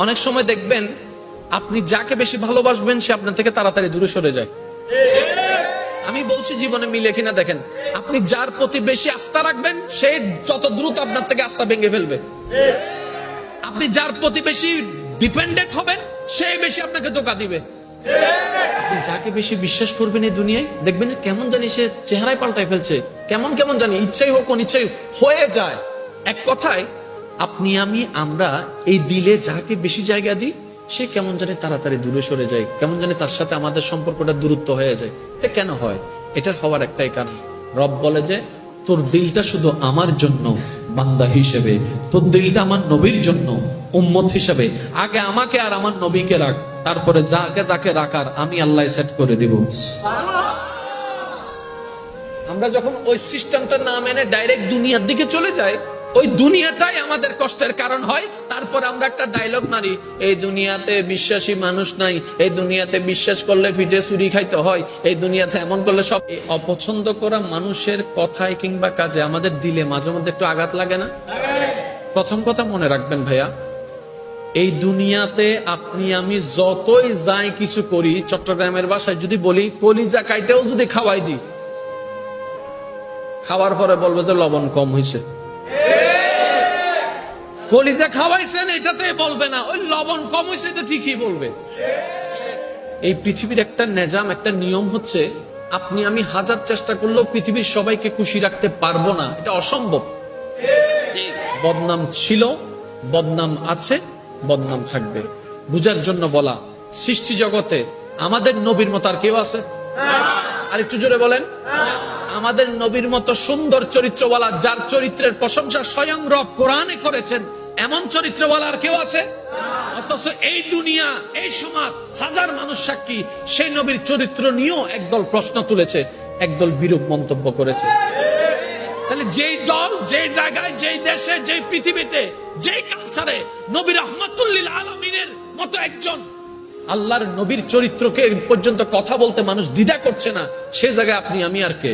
অনেক সময় দেখবেন আপনি যাকে বেশি ভালোবাসবেন সে আপনার থেকে তাড়াতাড়ি দূরে সরে যায়। আমি বলছি জীবনে মিলে কিনা দেখেন, আপনি যার প্রতি বেশি আস্থা রাখবেন সে যত দ্রুত আপনার থেকে আস্থা ভেঙে ফেলবে। আপনি যার প্রতি বেশি ডিপেন্ডেন্ট হবেন সে বেশি আপনাকে ধোঁকা দিবে। আপনি যাকে বেশি বিশ্বাস করবেন এই দুনিয়ায় দেখবেন কেমন জানি সে চেহারায় পাল্টাই ফেলছে, কেমন কেমন জানি ইচ্ছাই হোক অনিচ্ছাই হয়ে যায়। এক কথায় আপনি আমরা এই দিলে যাকে বেশি জায়গা দিই সে কেমন জানি তাড়াতাড়ি দূরে সরে যায়, কেমন জানি তার সাথে আমাদের সম্পর্কটা দূরত্ব হয়ে যায়। এটা কেন হয়? এটার হওয়ার একটাই কারণ, রব বলে যে তোর দিলটা শুধু আমার জন্য বান্দা হিসেবে, তোর দিলটা আমার নবীর জন্য উম্মত হিসেবে, আগে আমাকে আর আমার নবীকে রাখ, তারপরে যাকে যাকে রাখার আমি আল্লাহ সেট করে দিব। আমরা যখন ওই সিস্টেমটা না মেনে ডাইরেক্ট দুনিয়ার দিকে চলে যাই, ওই দুনিয়াটাই আমাদের কষ্টের কারণ হয়। তারপর আমরা একটা ডায়লগ মারি, এই দুনিয়াতে বিশ্বাসী মানুষ নাই, এই দুনিয়াতে বিশ্বাস করলে ফিটে চুরি খাইতে হয়, এই দুনিয়াতে এমন করলে সব। এই অপছন্দ করা মানুষের কথায় কিংবা কাজে আমাদের দিলে মাঝে মধ্যে একটু আঘাত লাগে না? প্রথম কথা মনে রাখবেন ভাইয়া, এই দুনিয়াতে আপনি আমি যতই যাই কিছু করি, চট্টগ্রামের ভাষায় যদি বলি কলিজা কাইটেও যদি খাওয়াই দিই, খাওয়ার পরে বলবে যে লবণ কম হয়েছে। কলিজা খাওয়াইছেন এটাতে বলবে না, ওই লবণ কম হয়েছে এটা ঠিকই বলবে। এই পৃথিবীর একটা নিজাম, একটা নিয়ম হচ্ছে আপনি আমি হাজার চেষ্টা করলেও পৃথিবীর সবাইকে খুশি রাখতে পারবো না, এটা অসম্ভব। বদনাম ছিল, বদনাম আছে, বদনাম থাকবে। বুঝার জন্য বলা, সৃষ্টি জগতে আমাদের নবীর মতো আর কেউ আছে? আর একটু জোরে বলেন। আমাদের নবীর মতো সুন্দর চরিত্রওয়ালা, যার চরিত্রের প্রশংসা স্বয়ং রব কোরআনে করেছেন, এমন চরিত্রওয়ালা আর কেউ আছে? অথচ এই দুনিয়া, এই সমাজ, হাজার মানুষ সাক্ষী সেই নবীর চরিত্র নিয়েও একদল প্রশ্ন তুলেছে, একদল বিরূপ মন্তব্য করেছে। তাহলে যেই দল, যেই জায়গায়, যেই দেশে, যেই পৃথিবীতে, যেই কালচারে নবী রাহমাতুল লিল আলামিনের মতো একজন আল্লাহর নবীর চরিত্রকে পর্যন্ত কথা বলতে মানুষ দ্বিধা করছে না, সে জায়গায় আপনি আমি আর কে?